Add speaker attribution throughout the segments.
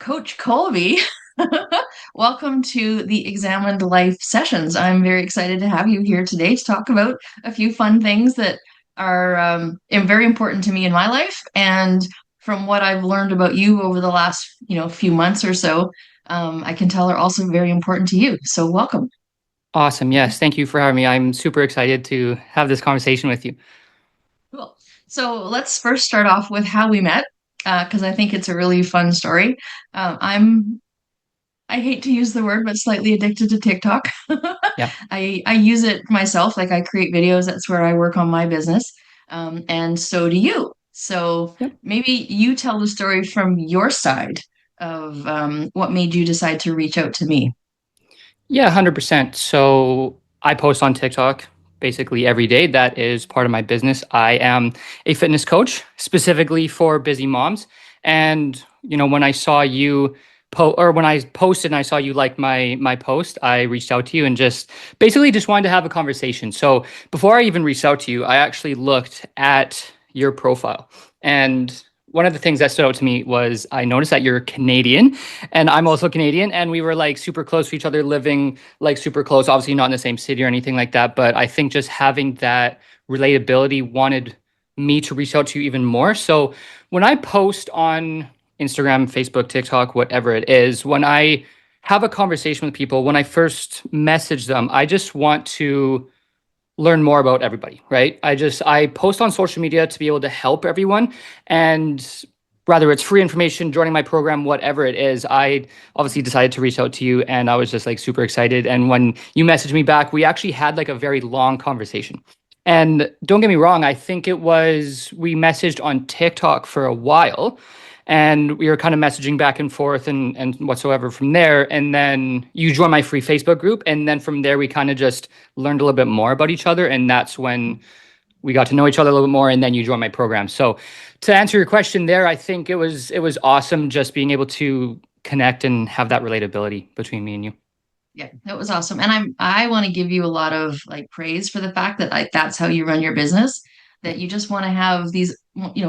Speaker 1: Coach Kolby. Welcome to the Examined Life sessions. I'm very excited to have you here today to talk about a few fun things that are very important to me in my life. And from what I've learned about you over the last, few months or so, I can tell are also very important to you. So welcome.
Speaker 2: Awesome. Yes. Thank you for having me. I'm super excited to have this conversation with you.
Speaker 1: Cool. So let's first start off with how we met, because I think it's a really fun story. I hate to use the word, but slightly addicted to TikTok.
Speaker 2: Yeah.
Speaker 1: I use it myself. Like I create videos. That's where I work on my business. And so do you. So
Speaker 2: Yep.
Speaker 1: maybe you tell the story from your side of what made you decide to reach out to me.
Speaker 2: Yeah, 100%. So I post on TikTok basically every day. That is part of my business. I am a fitness coach specifically for busy moms. And, when I saw you when I posted and I saw you like my post, I reached out to you and just wanted to have a conversation. So before I even reached out to you, I actually looked at your profile. And one of the things that stood out to me was I noticed that you're Canadian and I'm also Canadian, and we were like super close to each other, living like super close, obviously not in the same city or anything like that. But I think just having that relatability wanted me to reach out to you even more. So when I post on Instagram, Facebook, TikTok, whatever it is, when I have a conversation with people, when I first message them, I just want to learn more about everybody, right? I post on social media to be able to help everyone, and whether it's free information, joining my program, whatever it is, I obviously decided to reach out to you, and I was just like super excited. And when you messaged me back, we actually had like a very long conversation. And don't get me wrong, I think it was we messaged on TikTok for a while, and we were kind of messaging back and forth and whatsoever from there. And then you joined my free Facebook group, and then from there we kind of just learned a little bit more about each other, and that's when we got to know each other a little bit more, and then you joined my program. So to answer your question there, I think it was awesome just being able to connect and have that relatability between me and you.
Speaker 1: Yeah, that was awesome. And I want to give you a lot of like praise for the fact that like that's how you run your business,
Speaker 2: Yeah.
Speaker 1: that you just want to have these,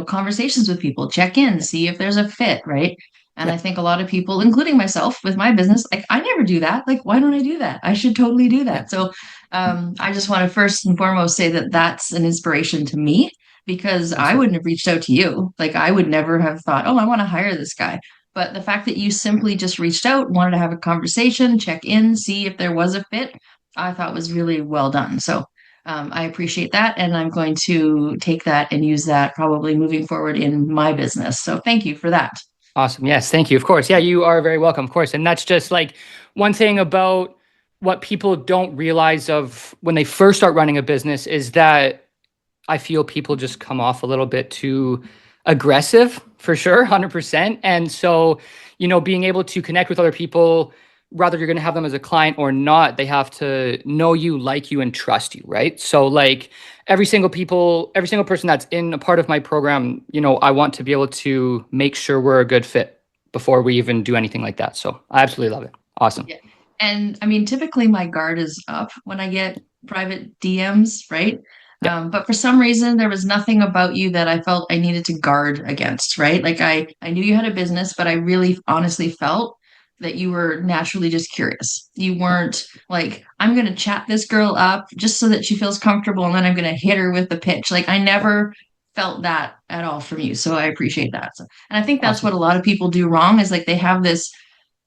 Speaker 1: conversations with people, check in, see if there's a fit, right? And
Speaker 2: Yeah.
Speaker 1: I think a lot of people, including myself with my business, like I never do that. Like, why don't I do that? I should totally do
Speaker 2: Yeah.
Speaker 1: that. So, I just want to first and foremost say that that's an inspiration to me because I
Speaker 2: Awesome.
Speaker 1: wouldn't have reached out to you. Like, I would never have thought, oh, I want to hire this guy. But the fact that you simply just reached out, wanted to have a conversation, check in, see if there was a fit, I thought was really well done. So I appreciate that. And I'm going to take that and use that probably moving forward in my business. So thank you for that.
Speaker 2: Awesome. Yes, thank you. Of course. Yeah, you are very welcome, of course. And that's just like one thing about what people don't realize of when they first start running a business is that I feel people just come off a little bit too aggressive, for sure, 100%. And so, being able to connect with other people, whether you're going to have them as a client or not, they have to know you, like you, and trust you, right? So like every single person that's in a part of my program, I want to be able to make sure we're a good fit before we even do anything like that. So I absolutely love it. Awesome.
Speaker 1: Yeah. And I mean, typically my guard is up when I get private DMs, right?
Speaker 2: Yeah.
Speaker 1: But for some reason, there was nothing about you that I felt I needed to guard against, right? Like I knew you had a business, but I really honestly felt that you were naturally just curious. You weren't like, I'm going to chat this girl up just so that she feels comfortable and then I'm going to hit her with the pitch. Like I never felt that at all from you. So I appreciate that. So, and I think that's what
Speaker 2: Awesome.
Speaker 1: a lot of people do wrong is like they have this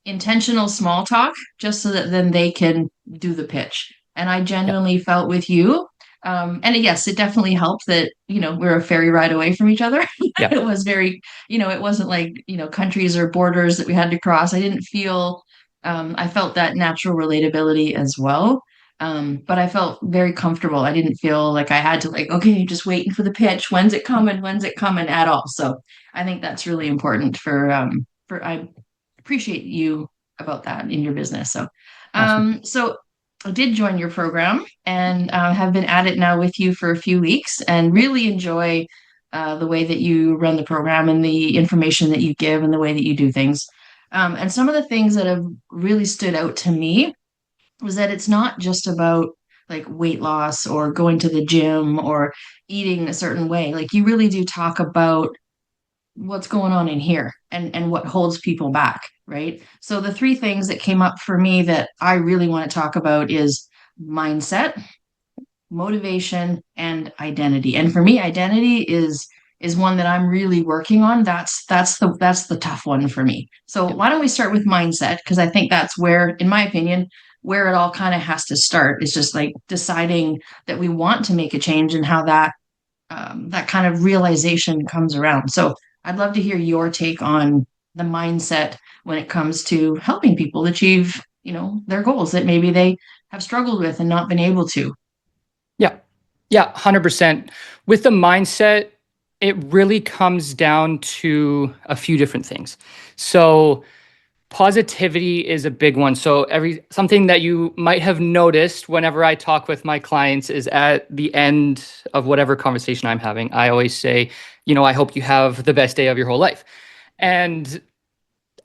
Speaker 1: intentional small talk just so that then they can do the pitch. And I
Speaker 2: Yeah.
Speaker 1: genuinely felt with you. And yes, it definitely helped that, we're a ferry ride away from each other.
Speaker 2: Yeah.
Speaker 1: It was very, it wasn't like, countries or borders that we had to cross. I didn't feel, I felt that natural relatability as well. But I felt very comfortable. I didn't feel like I had to like, okay, just waiting for the pitch. When's it coming? When's it coming at all? So I think that's really important I appreciate you about that in your business. So,
Speaker 2: Awesome.
Speaker 1: so I did join your program and have been at it now with you for a few weeks and really enjoy the way that you run the program and the information that you give and the way that you do things. And some of the things that have really stood out to me was that it's not just about like weight loss or going to the gym or eating a certain way. Like you really do talk about what's going on in here and what holds people back, right? So the three things that came up for me that I really want to talk about is mindset, motivation, and identity. And for me, identity is one that I'm really working on. That's the tough one for me. So
Speaker 2: Yeah.
Speaker 1: why don't we start with mindset? Because I think that's where, in my opinion, where it all kind of has to start. Is just like deciding that we want to make a change and how that kind of realization comes around. So I'd love to hear your take on the mindset when it comes to helping people achieve, their goals that maybe they have struggled with and not been able to.
Speaker 2: Yeah. Yeah, 100%. With the mindset, it really comes down to a few different things. So, positivity is a big one. So, every something that you might have noticed whenever I talk with my clients is at the end of whatever conversation I'm having, I always say, I hope you have the best day of your whole life. And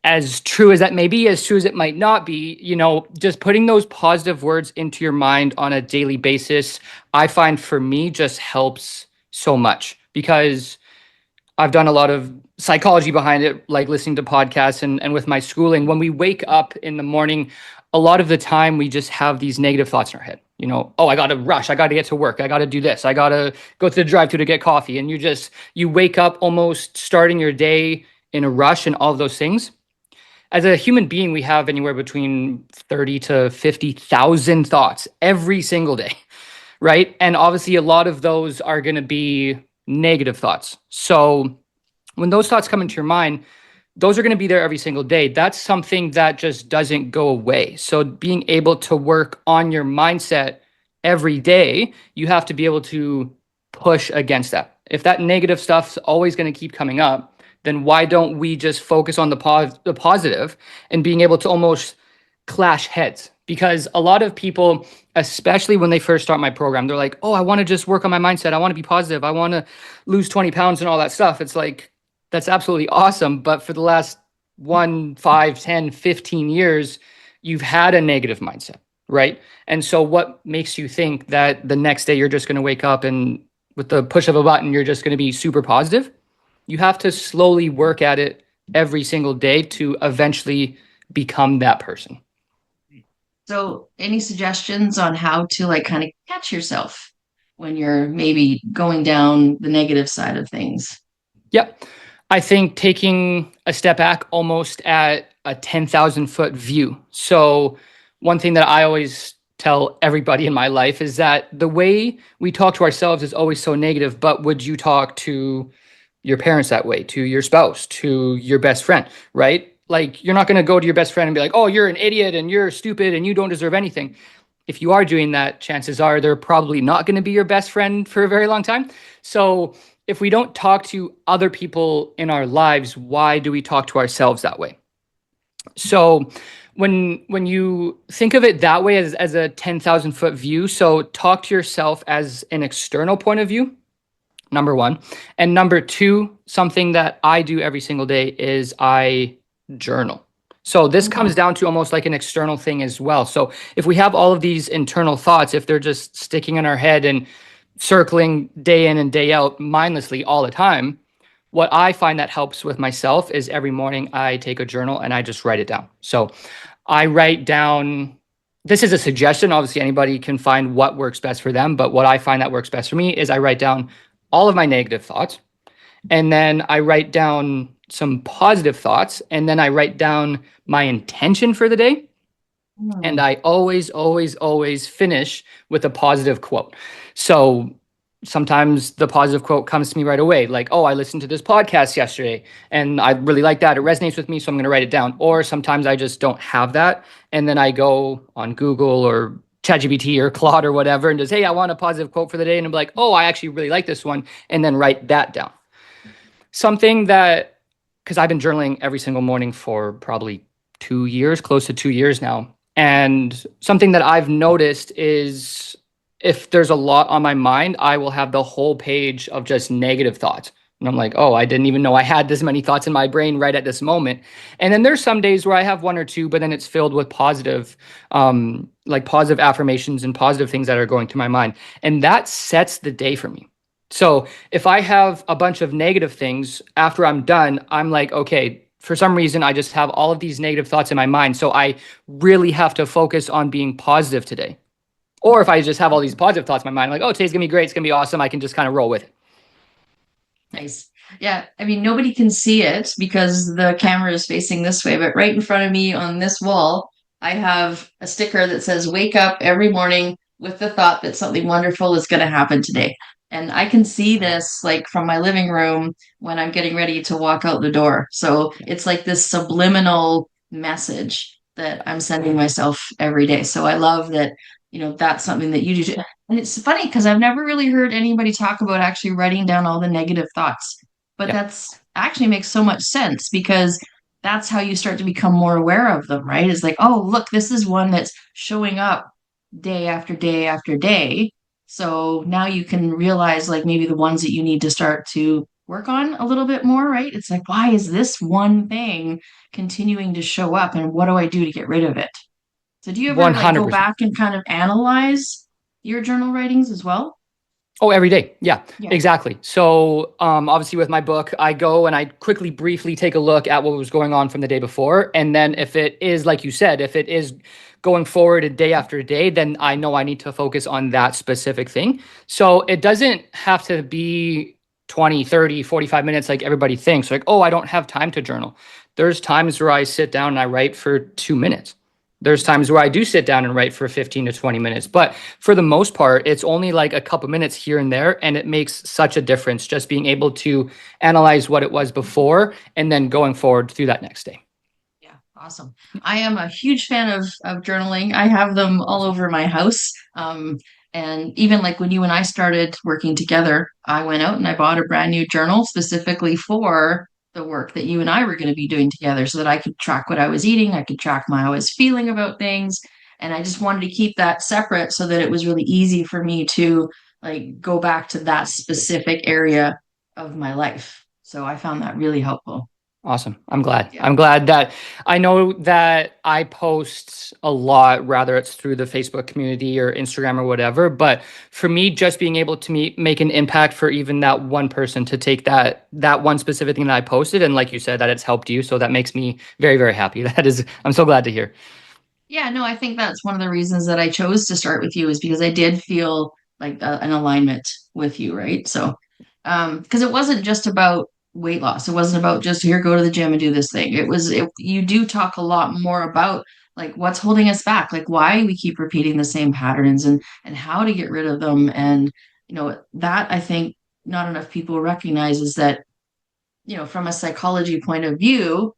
Speaker 2: as true as that may be, as true as it might not be, just putting those positive words into your mind on a daily basis, I find for me just helps so much because I've done a lot of psychology behind it, like listening to podcasts and with my schooling. When we wake up in the morning, a lot of the time we just have these negative thoughts in our head. Oh, I got to rush. I got to get to work. I got to do this. I got to go to the drive-thru to get coffee. And you wake up almost starting your day in a rush and all of those things. As a human being, we have anywhere between 30 to 50,000 thoughts every single day, right? And obviously, a lot of those are going to be negative thoughts. So, when those thoughts come into your mind, those are going to be there every single day. That's something that just doesn't go away. So, being able to work on your mindset every day, you have to be able to push against that. If that negative stuff's always going to keep coming up, then why don't we just focus on the positive and being able to almost clash heads? Because a lot of people, especially when they first start my program, they're like, oh, I want to just work on my mindset. I want to be positive. I want to lose 20 pounds and all that stuff. It's like, that's absolutely awesome. But for the last 1, 5, 10, 15 years, you've had a negative mindset, right? And so what makes you think that the next day you're just going to wake up and with the push of a button, you're just going to be super positive? You have to slowly work at it every single day to eventually become that person.
Speaker 1: So any suggestions on how to like kind of catch yourself when you're maybe going down the negative side of things?
Speaker 2: Yep. I think taking a step back almost at a 10,000-foot view. So, one thing that I always tell everybody in my life is that the way we talk to ourselves is always so negative, but would you talk to your parents that way, to your spouse, to your best friend, right? Like, you're not going to go to your best friend and be like, oh, you're an idiot and you're stupid and you don't deserve anything. If you are doing that, chances are they're probably not going to be your best friend for a very long time. So, if we don't talk to other people in our lives, why do we talk to ourselves that way? So, when you think of it that way as a 10,000-foot view, so talk to yourself as an external point of view, number one. And number two, something that I do every single day is I journal. So this comes down to almost like an external thing as well. So if we have all of these internal thoughts, if they're just sticking in our head and circling day in and day out mindlessly all the time, what I find that helps with myself is every morning I take a journal and I just write it down. So I write down, this is a suggestion. Obviously, anybody can find what works best for them. But what I find that works best for me is I write down all of my negative thoughts. And then I write down some positive thoughts. And then I write down my intention for the day. And
Speaker 1: Hmm.
Speaker 2: I always, always, always finish with a positive quote. So sometimes the positive quote comes to me right away, like, oh, I listened to this podcast yesterday and I really like that. It resonates with me. So I'm going to write it down. Or sometimes I just don't have that. And then I go on Google or ChatGPT or Claude or whatever and just, hey, I want a positive quote for the day. And I'm like, oh, I actually really like this one. And then write that down. Something that, because I've been journaling every single morning for probably 2 years, close to 2 years now. And something that I've noticed is if there's a lot on my mind, I will have the whole page of just negative thoughts. And I'm like, oh, I didn't even know I had this many thoughts in my brain right at this moment. And then there's some days where I have one or two, but then it's filled with positive, like positive affirmations and positive things that are going through my mind. And that sets the day for me. So if I have a bunch of negative things after I'm done, I'm like, okay, for some reason, I just have all of these negative thoughts in my mind. So I really have to focus on being positive today. Or if I just have all these positive thoughts in my mind, like, oh, today's gonna be great, it's gonna be awesome, I can just kind of roll with it. Yeah.
Speaker 1: Nice. Yeah, I mean, nobody can see it because the camera is facing this way, but right in front of me on this wall, I have a sticker that says, Wake up every morning with the thought that something wonderful is going to happen today. And I can see this like from my living room when I'm getting ready to walk out the door. So
Speaker 2: Yeah.
Speaker 1: it's like this subliminal message that I'm sending myself every day. So I love that, that's something that you do. And it's funny because I've never really heard anybody talk about actually writing down all the negative thoughts. But
Speaker 2: Yeah.
Speaker 1: that's actually makes so much sense because that's how you start to become more aware of them, right? It's like, oh, look, this is one that's showing up day after day after day. So now you can realize like maybe the ones that you need to start to work on a little bit more, right? It's like, why is this one thing continuing to show up and what do I do to get rid of it? So do you ever like go
Speaker 2: 100%.
Speaker 1: back and kind of analyze your journal writings as well?
Speaker 2: Oh, every day. Yeah,
Speaker 1: Yeah.
Speaker 2: exactly. So, obviously, with my book, I go and I quickly, briefly take a look at what was going on from the day before. And then, if it is, like you said, if it is going forward a day after day, then I know I need to focus on that specific thing. So, it doesn't have to be 20, 30, 45 minutes like everybody thinks. Like, oh, I don't have time to journal. There's times where I sit down and I write for 2 minutes. There's times where I do sit down and write for 15 to 20 minutes, but for the most part, it's only like a couple minutes here and there, and it makes such a difference just being able to analyze what it was before and then going forward through that next day.
Speaker 1: Yeah, awesome. I am a huge fan of journaling. I have them all
Speaker 2: Awesome.
Speaker 1: over my house. And even like when you and I started working together, I went out and I bought a brand new journal specifically for the work that you and I were going to be doing together so that I could track what I was eating, I could track how I was feeling about things. And I just wanted to keep that separate so that it was really easy for me to like go back to that specific area of my life. So I found that really helpful.
Speaker 2: Awesome. I'm glad.
Speaker 1: Yeah.
Speaker 2: I'm glad that I know that I post a lot, rather it's through the Facebook community or Instagram or whatever. But for me, just being able to make an impact for even that one person to take that one specific thing that I posted, and like you said, that it's helped you. So that makes me very, very happy. That is, I'm so glad to hear.
Speaker 1: Yeah, no, I think that's one of the reasons that I chose to start with you is because I did feel like an alignment with you, right? So, because it wasn't just about weight loss. It wasn't about just here, go to the gym and do this thing. You do talk a lot more about like what's holding us back, like why we keep repeating the same patterns and how to get rid of them. And, that I think not enough people recognize is that, from a psychology point of view,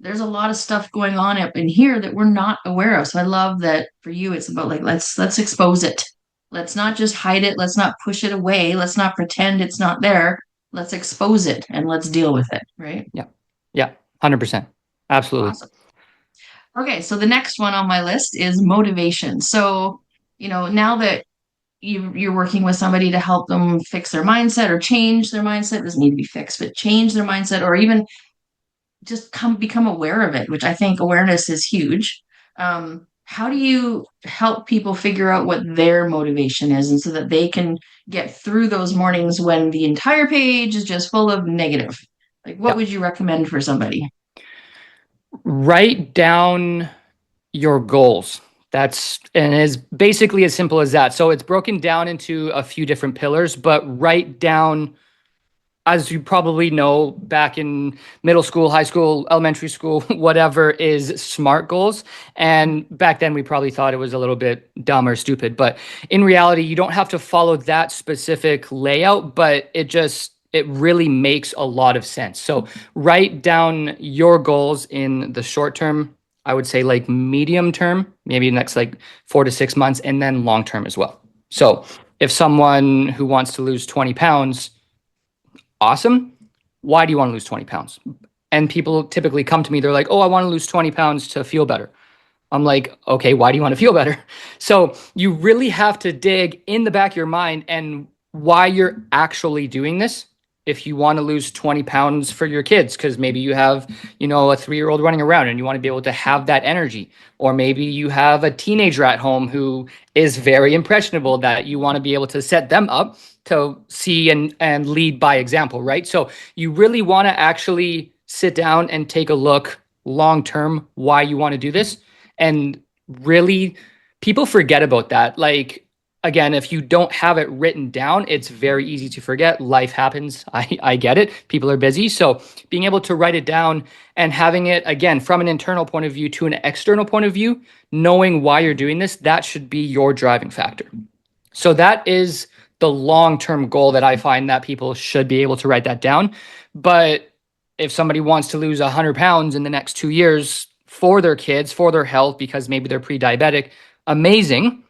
Speaker 1: there's a lot of stuff going on up in here that we're not aware of. So I love that for you it's about like let's expose it. Let's not just hide it, let's not push it away, let's not pretend it's not there. Let's expose it and let's deal with it, right?
Speaker 2: Yeah. Yeah. 100%. Absolutely.
Speaker 1: Awesome. Okay, so the next one on my list is motivation. So, now that you're working with somebody to help them fix their mindset or change their mindset, doesn't need to be fixed, but change their mindset or even just become aware of it, which I think awareness is huge. How do you help people figure out what their motivation is and so that they can get through those mornings when the entire page is just full of negative? Like, what
Speaker 2: Yeah.
Speaker 1: would you recommend for somebody?
Speaker 2: Write down your goals. That's and is basically as simple as that. So it's broken down into a few different pillars, but write down, as you probably know, back in middle school, high school, elementary school, whatever, is SMART goals. And back then we probably thought it was a little bit dumb or stupid. But in reality, you don't have to follow that specific layout, but it really makes a lot of sense. So write down your goals in the short term, I would say like medium term, maybe next like 4 to 6 months, and then long term as well. So if someone who wants to lose 20 pounds, awesome. Why do you want to lose 20 pounds? And people typically come to me, they're like, oh, I want to lose 20 pounds to feel better. I'm like, okay, why do you want to feel better? So you really have to dig in the back of your mind and why you're actually doing this. if you want to lose 20 pounds for your kids, because maybe you have, a 3-year-old running around and you want to be able to have that energy. Or maybe you have a teenager at home who is very impressionable that you want to be able to set them up to see and lead by example, right? So you really want to actually sit down and take a look long term why you want to do this. And really, people forget about that. Like, again, if you don't have it written down, it's very easy to forget. Life happens. I get it. People are busy. So being able to write it down and having it, again, from an internal point of view to an external point of view, knowing why you're doing this, that should be your driving factor. So that is the long-term goal that I find that people should be able to write that down. But if somebody wants to lose 100 pounds in the next 2 years for their kids, for their health, because maybe they're pre-diabetic, amazing.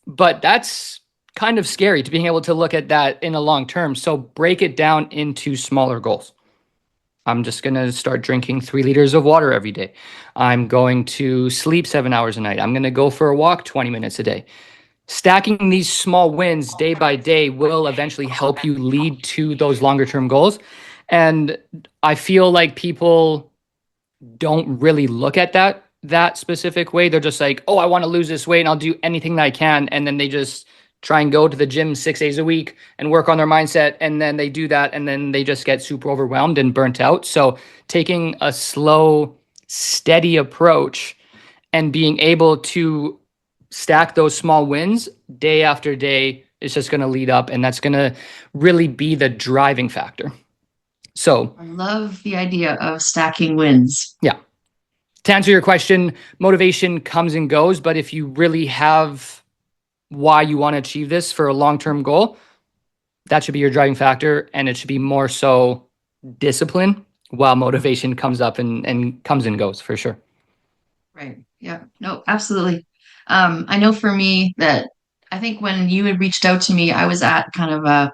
Speaker 2: But that's kind of scary to being able to look at that in a long term. So break it down into smaller goals. I'm just going to start drinking 3 liters of water every day. I'm going to sleep 7 hours a night. I'm going to go for a walk 20 minutes a day. Stacking these small wins day by day will eventually help you lead to those longer term goals. And I feel like people don't really look at that specific way. They're just like, oh, I want to lose this weight and I'll do anything that I can. And then they just try and go to the gym 6 days a week and work on their mindset. And then they do that. And then they just get super overwhelmed and burnt out. So taking a slow, steady approach and being able to stack those small wins day after day is just going to lead up. And that's going to really be the driving factor. So
Speaker 1: I love the idea of stacking wins.
Speaker 2: yeah, to answer your question, motivation comes and goes, but if you really have why you want to achieve this for a long-term goal, that should be your driving factor, and it should be more so discipline while motivation comes up and comes and goes for sure.
Speaker 1: Right. Yeah. No, absolutely. I know for me that I think when you had reached out to me, I was at kind of a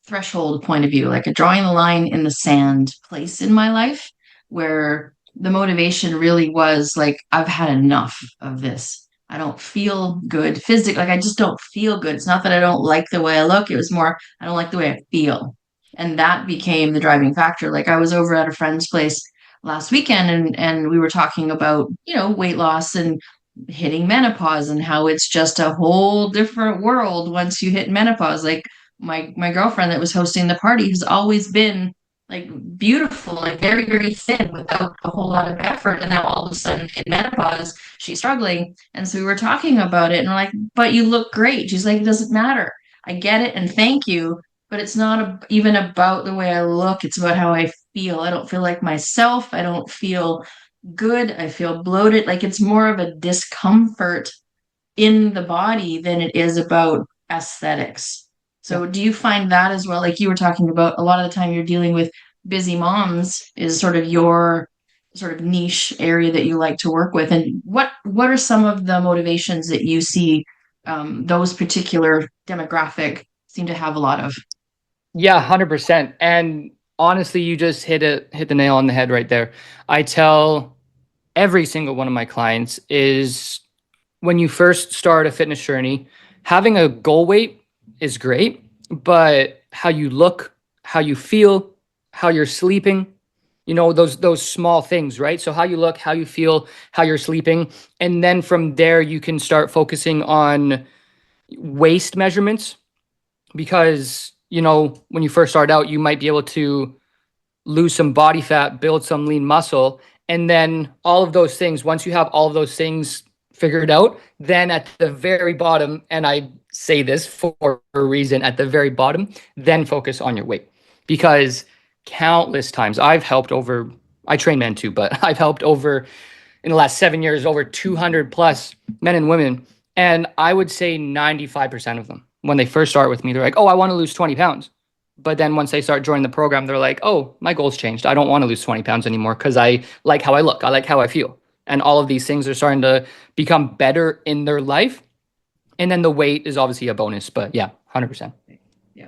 Speaker 1: threshold point of view, like a drawing the line in the sand place in my life where the motivation really was like, I've had enough of this. I don't feel good physically. Like, I just don't feel good. It's not that I don't like the way I look. It was more, I don't like the way I feel. And that became the driving factor. Like, I was over at a friend's place last weekend and we were talking about, weight loss and hitting menopause and how it's just a whole different world once you hit menopause. Like, my girlfriend that was hosting the party has always been like beautiful, like very, very thin without a whole lot of effort. And now all of a sudden in menopause, she's struggling. And so we were talking about it and we're like, but you look great. She's like, it doesn't matter. I get it. And thank you. But it's not even about the way I look. It's about how I feel. I don't feel like myself. I don't feel good. I feel bloated. Like, it's more of a discomfort in the body than it is about aesthetics.
Speaker 2: Yeah.
Speaker 1: So do you find that as well? Like you were talking about, a lot of the time you're dealing with busy moms is sort of your sort of niche area that you like to work with. And what are some of the motivations that you see those particular demographic seem to have a lot of?
Speaker 2: Yeah, 100%. And honestly, you just hit the nail on the head right there. I tell every single one of my clients is when you first start a fitness journey, having a goal weight is great, but how you look, how you feel, how you're sleeping, those small things, right? So how you look, how you feel, how you're sleeping, and then from there you can start focusing on waist measurements because, when you first start out, you might be able to lose some body fat, build some lean muscle, and then all of those things, once you have all of those things figured out, then at the very bottom, and I say this for a reason, at the very bottom, then focus on your weight. Because countless times I train men too, but I've helped over, in the last 7 years, over 200 plus men and women. And I would say 95% of them, when they first start with me, they're like, oh, I want to lose 20 pounds. But then once they start joining the program, they're like, oh, my goals changed. I don't want to lose 20 pounds anymore because I like how I look. I like how I feel. And all of these things are starting to become better in their life. And then the weight is obviously a bonus. But yeah, 100%.
Speaker 1: Yeah.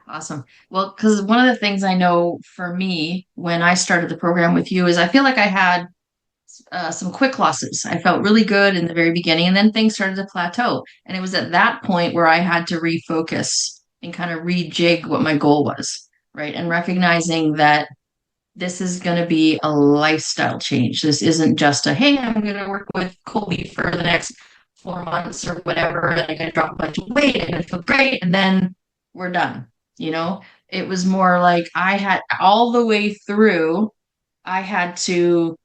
Speaker 1: Awesome. Well, because one of the things I know for me when I started the program with you is I feel like I had some quick losses. I felt really good in the very beginning, and then things started to plateau. And it was at that point where I had to refocus and kind of rejig what my goal was. right? And recognizing that this is going to be a lifestyle change. This isn't just a, hey, I'm going to work with Colby for the next 4 months or whatever, and I'm going to drop a bunch of weight and I feel great, and then we're done. You know, it was more like I had all the way through, I had to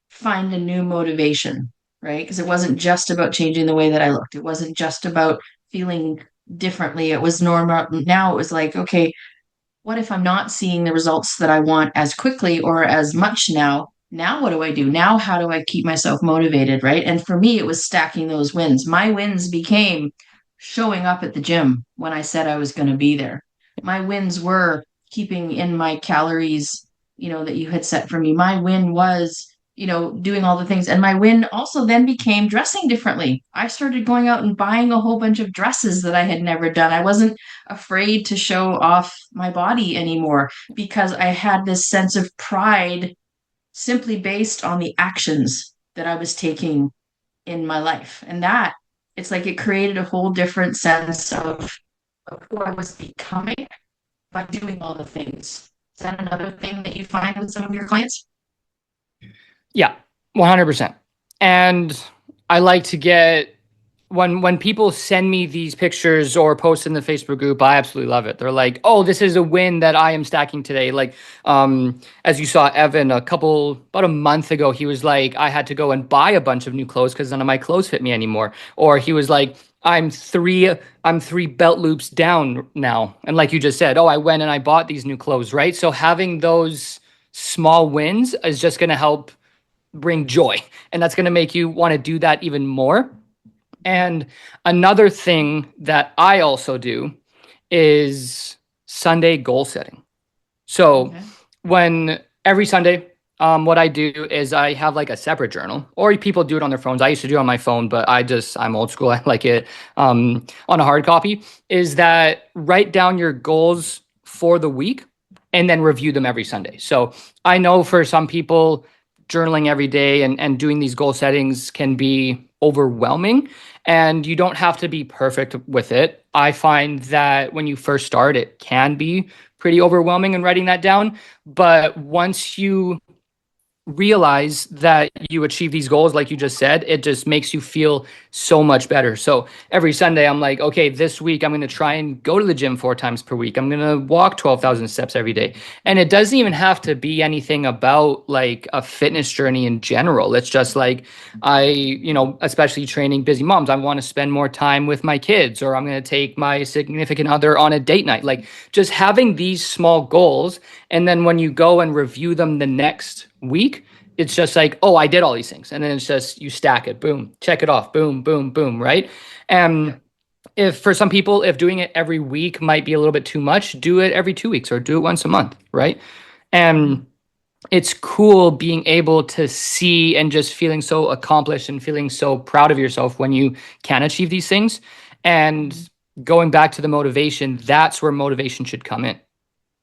Speaker 1: find a new motivation, right? Because it wasn't just about changing the way that I looked. It wasn't just about feeling differently. It was normal. Now it was like, okay, what if I'm not seeing the results that I want as quickly or as much now? Now, what do I do? Now, how do I keep myself motivated? Right. And for me, it was stacking those wins. My wins became showing up at the gym when I said I was going to be there. My wins were keeping in my calories, that you had set for me. My win was, doing all the things. And my win also then became dressing differently. I started going out and buying a whole bunch of dresses that I had never done. I wasn't afraid to show off my body anymore because I had this sense of pride simply based on the actions that I was taking in my life. And that it's like it created a whole different sense of who I was becoming by doing all the things. Is that another thing that you find with some of your clients?
Speaker 2: Yeah, 100%. And I like to get when people send me these pictures or post in the Facebook group, I absolutely love it. They're like, "Oh, this is a win that I am stacking today." Like, as you saw Evan about a month ago, he was like, "I had to go and buy a bunch of new clothes because none of my clothes fit me anymore." Or he was like, I'm three belt loops down now." And like you just said, "Oh, I went and I bought these new clothes," right? So having those small wins is just going to help bring joy, and that's going to make you want to do that even more. And another thing that I also do is Sunday goal setting. So
Speaker 1: Okay.
Speaker 2: when every Sunday, what I do is I have like a separate journal, or people do it on their phones. I used to do it on my phone, but I'm old school. I like it on a hard copy. Is that write down your goals for the week and then review them every Sunday. So I know for some people, journaling every day and doing these goal settings can be overwhelming, and you don't have to be perfect with it. I find that when you first start, it can be pretty overwhelming in writing that down. But once you realize that you achieve these goals, like you just said, it just makes you feel so much better. So every Sunday, I'm like, okay, this week I'm going to try and go to the gym 4 times per week. I'm going to walk 12,000 steps every day. And it doesn't even have to be anything about like a fitness journey in general. It's just like, especially training busy moms, I want to spend more time with my kids, or I'm going to take my significant other on a date night. Like just having these small goals. And then when you go and review them the next week, it's just like, oh, I did all these things. And then it's just, you stack it, boom, check it off, boom, boom, boom, right?
Speaker 1: Yeah.
Speaker 2: And if for some people, if doing it every week might be a little bit too much, do it every 2 weeks or do it once a month, right?
Speaker 1: Mhm.
Speaker 2: And it's cool being able to see and just feeling so accomplished and feeling so proud of yourself when you can achieve these things. And
Speaker 1: Mhm.
Speaker 2: going back to the motivation, that's where motivation should come in.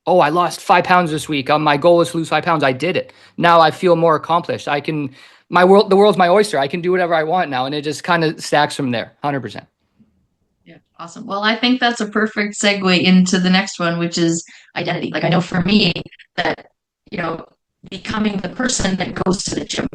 Speaker 2: Oh, I lost 5 pounds this week. My goal is to lose 5 pounds. I did it. Now I feel more accomplished. The world's my oyster. I can do whatever I want now. And it just kind of stacks from there. 100%.
Speaker 1: Yeah, awesome. Well, I think that's a perfect segue into the next one, which is identity. Like I know for me that, you know, becoming the person that goes to the gym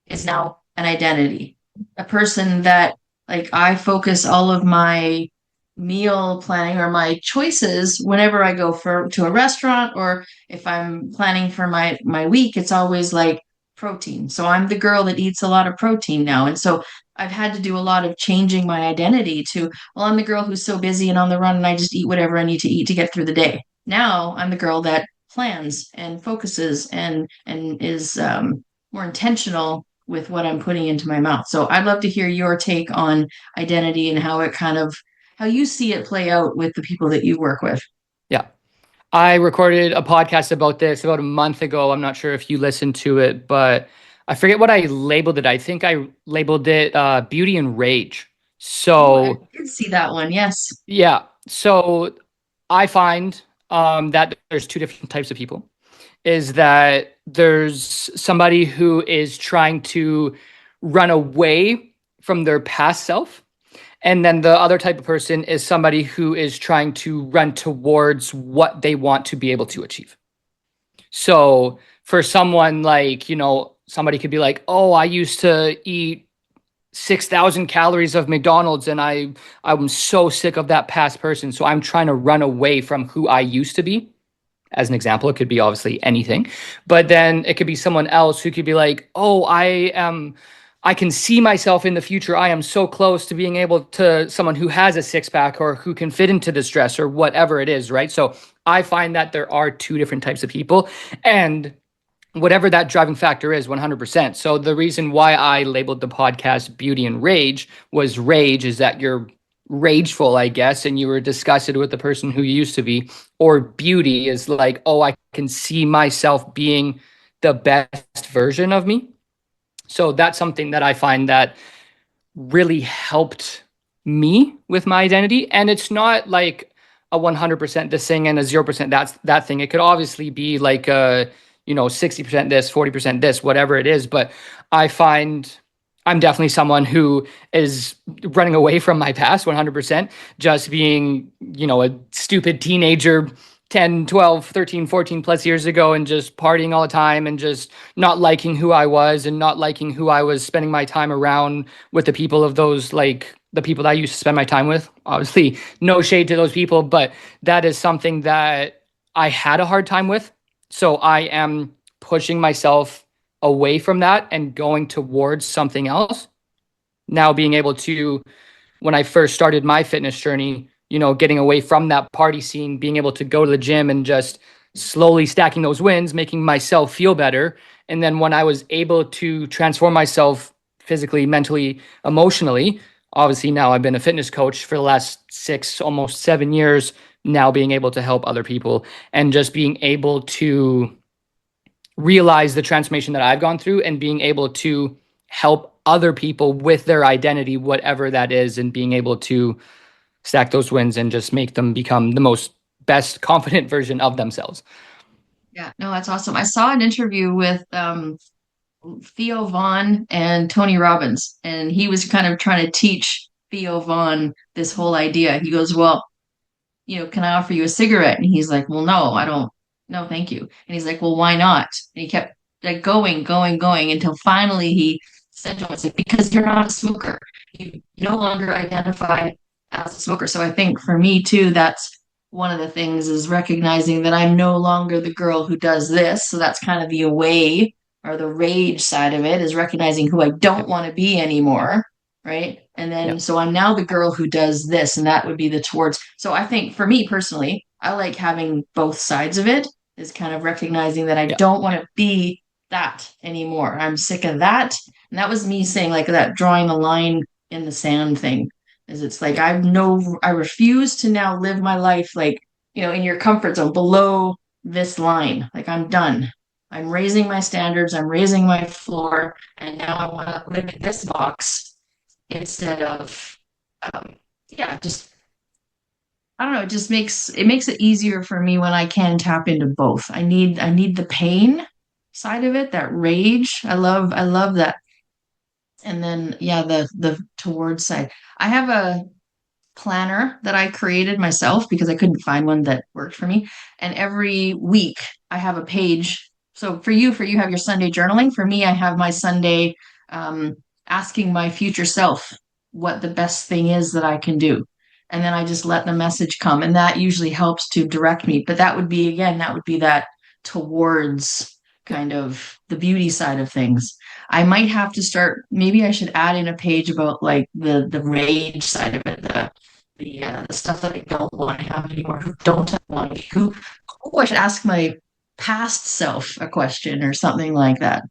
Speaker 1: is now an identity. A person that like I focus all of my meal planning or my choices whenever I go for to a restaurant or if I'm planning for my week, it's always like protein. So I'm the girl that eats a lot of protein now. And so I've had to do a lot of changing my identity to, well, I'm the girl who's so busy and on the run and I just eat whatever I need to eat to get through the day. Now I'm the girl that plans and focuses and is more intentional with what I'm putting into my mouth. So I'd love to hear your take on identity and how it kind of how you see it play out with the people that you work with.
Speaker 2: Yeah. I recorded a podcast about this about a month ago. I'm not sure if you listened to it, but I forget what I labeled it. I think I labeled it beauty and rage.
Speaker 1: Oh, I
Speaker 2: So,
Speaker 1: did see that one. Yes.
Speaker 2: yeah. So I find that there's two different types of people. Is that there's somebody who is trying to run away from their past self, And then the other type of person is somebody who is trying to run towards what they want to be able to achieve. So for someone like, somebody could be like, oh, I used to eat 6,000 calories of McDonald's and I'm so sick of that past person. So I'm trying to run away from who I used to be. As an example, it could be obviously anything, but then it could be someone else who could be like, oh, I can see myself in the future. I am so close to being able to someone who has a six pack or who can fit into this dress or whatever it is, right? So I find that there are two different types of people, and whatever that driving factor is, 100%. So the reason why I labeled the podcast Beauty and Rage was rage is that you're rageful, I guess, and you were disgusted with the person who you used to be. Or beauty is like, oh, I can see myself being the best version of me. So that's something that I find that really helped me with my identity. And it's not like a 100% this thing and a 0% that thing. It could obviously be like 60% this, 40% this, whatever it is. But I find I'm definitely someone who is running away from my past 100%, just being, a stupid teenager 10, 12, 13, 14 plus years ago and just partying all the time and just not liking who I was and not liking who I was spending my time around with the people of those, like the people that I used to spend my time with. Obviously, no shade to those people, but that is something that I had a hard time with. So I am pushing myself away from that and going towards something else. Now being able to, when I first started my fitness journey, getting away from that party scene, being able to go to the gym and just slowly stacking those wins, making myself feel better. And then when I was able to transform myself physically, mentally, emotionally, obviously now I've been a fitness coach for the last 6, almost 7 years, now being able to help other people and just being able to realize the transformation that I've gone through and being able to help other people with their identity, whatever that is, and being able to stack those wins and just make them become the most best confident version of themselves.
Speaker 1: Yeah, no, that's awesome. I saw an interview with Theo Vaughn and Tony Robbins, and he was kind of trying to teach Theo Vaughn this whole idea. He goes, well, can I offer you a cigarette? And he's like, well, no, I don't. No, thank you. And he's like, well, why not? And he kept like going until finally he said to him, it's like, because you're not a smoker. You no longer identify as a smoker. So I think for me too, that's one of the things is recognizing that I'm no longer the girl who does this. So that's kind of the away or the rage side of it is recognizing who I don't
Speaker 2: Yep.
Speaker 1: want to be anymore. Right. And then,
Speaker 2: Yep.
Speaker 1: so I'm now the girl who does this, and that would be the towards. So I think for me personally, I like having both sides of it, is kind of recognizing that I
Speaker 2: Yep.
Speaker 1: don't want to be that anymore. I'm sick of that. And that was me saying, like, that drawing the line in the sand thing, is it's like,
Speaker 2: Yep.
Speaker 1: I refuse to now live my life like, in your comfort zone below this line. Like, I'm done. I'm raising my standards, I'm raising my floor, and now I want to live in this box instead of um, yeah, just I don't know, it makes it easier for me when I can tap into both. I need the pain side of it, that rage. I love that. And then yeah, the towards side. I have a planner that I created myself because I couldn't find one that worked for me. And every week I have a page. So for you have your Sunday journaling. For me, I have my Sunday um, asking my future self what the best thing is that I can do. And then I just let the message come. And that usually helps to direct me. But that would be, again, that would be that towards kind of the beauty side of things. I might have to start, maybe I should add in a page about like the rage side of it, the stuff that I don't want to have anymore, who don't want me, who, oh, I should ask my past self a question or something like that.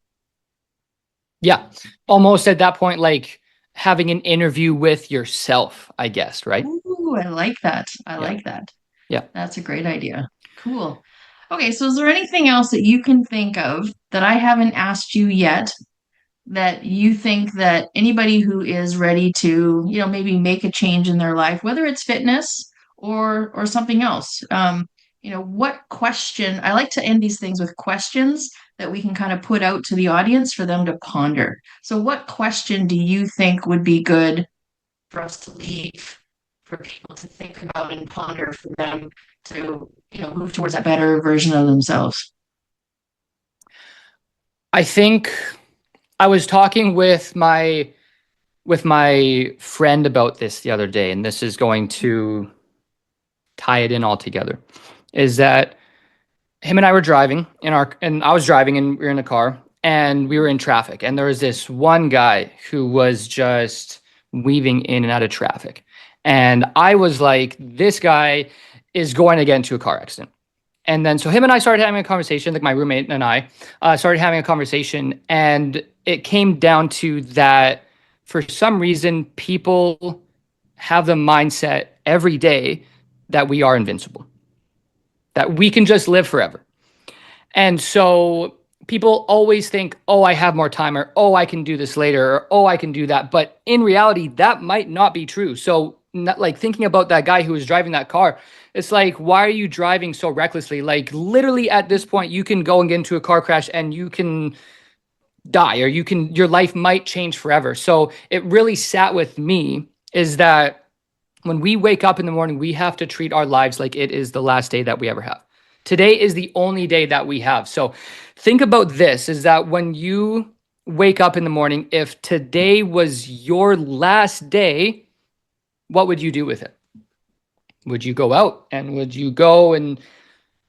Speaker 2: Yeah. Almost at that point, like having an interview with yourself, I guess, right?
Speaker 1: Ooh, I like that. I
Speaker 2: Yeah.
Speaker 1: like that.
Speaker 2: Yeah.
Speaker 1: That's a great idea. Cool. Okay, so is there anything else that you can think of that I haven't asked you yet that you think that anybody who is ready to, maybe make a change in their life, whether it's fitness or something else, what question? I like to end these things with questions that we can kind of put out to the audience for them to ponder. So, what question do you think would be good for us to leave, for people to think about and ponder, for them to, move towards that better version of themselves?
Speaker 2: I think I was talking with my friend about this the other day, and this is going to tie it in all together. Is that him and I were driving and I was driving and we were in a car and we were in traffic, and there was this one guy who was just weaving in and out of traffic. And I was like, this guy is going to get into a car accident. And then so him and I started having a conversation, like my roommate and I started having a conversation, and it came down to that for some reason people have the mindset every day that we are invincible, that we can just live forever. And so people always think, oh, I have more time, or oh, I can do this later, or oh, I can do that. But in reality, that might not be true. So, not, like thinking about that guy who was driving that car, it's like, why are you driving so recklessly? Like, literally at this point, you can go and get into a car crash and you can die, or your life might change forever. So, it really sat with me is that when we wake up in the morning, we have to treat our lives like it is the last day that we ever have. Today is the only day that we have. So think about this is that when you wake up in the morning, if today was your last day, what would you do with it? Would you go out and would you go and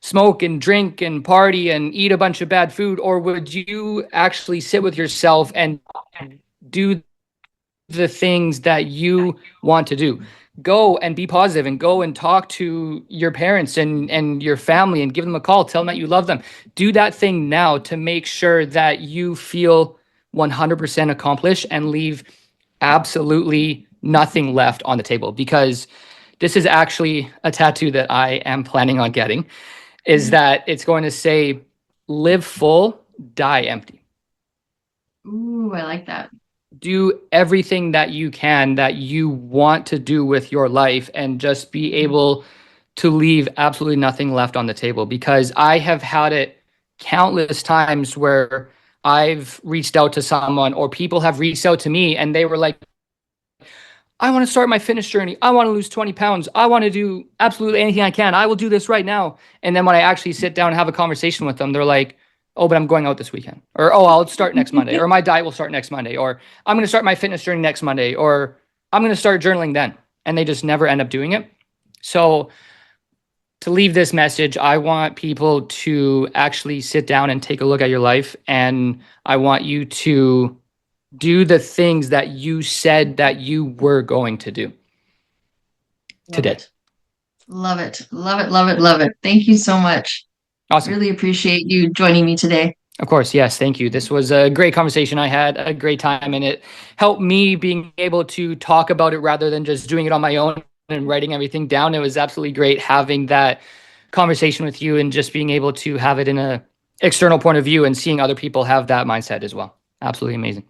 Speaker 2: smoke and drink and party and eat a bunch of bad food? Or would you actually sit with yourself and do the things that you want to do? Go and be positive and go and talk to your parents and your family and give them a call. Tell them that you love them. Do that thing now to make sure that you feel 100% accomplished and leave absolutely nothing left on the table, because this is actually a tattoo that I am planning on getting, is that it's going to say, live full, die empty.
Speaker 1: Ooh, I like that.
Speaker 2: Do everything that you can that you want to do with your life and just be able to leave absolutely nothing left on the table, because I have had it countless times where I've reached out to someone or people have reached out to me and they were like, I want to start my fitness journey. I want to lose 20 pounds. I want to do absolutely anything I can. I will do this right now. And then when I actually sit down and have a conversation with them, they're like, oh, but I'm going out this weekend. Or, oh, I'll start next Monday. Or my diet will start next Monday. Or I'm going to start my fitness journey next Monday. Or I'm going to start journaling then. And they just never end up doing it. So to leave this message, I want people to actually sit down and take a look at your life. And I want you to do the things that you said that you were going to do
Speaker 1: Love
Speaker 2: today.
Speaker 1: it. Love it. Love it. Love it. Love it. Thank you so much.
Speaker 2: Awesome.
Speaker 1: Really appreciate you joining me today.
Speaker 2: Of course. Yes. Thank you. This was a great conversation. I had a great time, and it helped me being able to talk about it rather than just doing it on my own and writing everything down. It was absolutely great having that conversation with you and just being able to have it in a external point of view and seeing other people have that mindset as well. Absolutely amazing.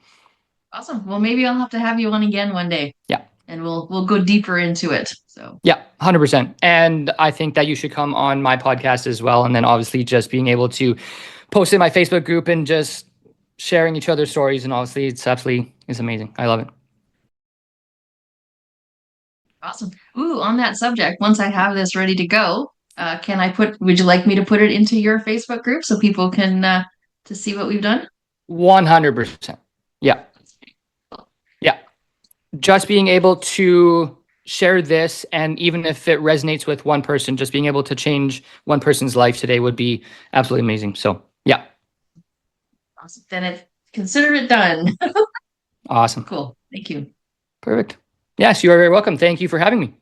Speaker 1: Awesome. Well, maybe I'll have to have you on again one day
Speaker 2: Yeah.
Speaker 1: and we'll go deeper into it. So,
Speaker 2: Yeah, 100%. And I think that you should come on my podcast as well. And then obviously just being able to post in my Facebook group and just sharing each other's stories. And obviously it's amazing. I love it.
Speaker 1: awesome. Ooh, on that subject, once I have this ready to go, would you like me to put it into your Facebook group so people can, to see what we've done?
Speaker 2: 100%. Yeah. Yeah. Just being able to share this, and even if it resonates with one person, just being able to change one person's life today would be absolutely amazing. So yeah.
Speaker 1: Awesome. Consider it done.
Speaker 2: Awesome.
Speaker 1: Cool. Thank you.
Speaker 2: Perfect. Yes, you are very welcome. Thank you for having me.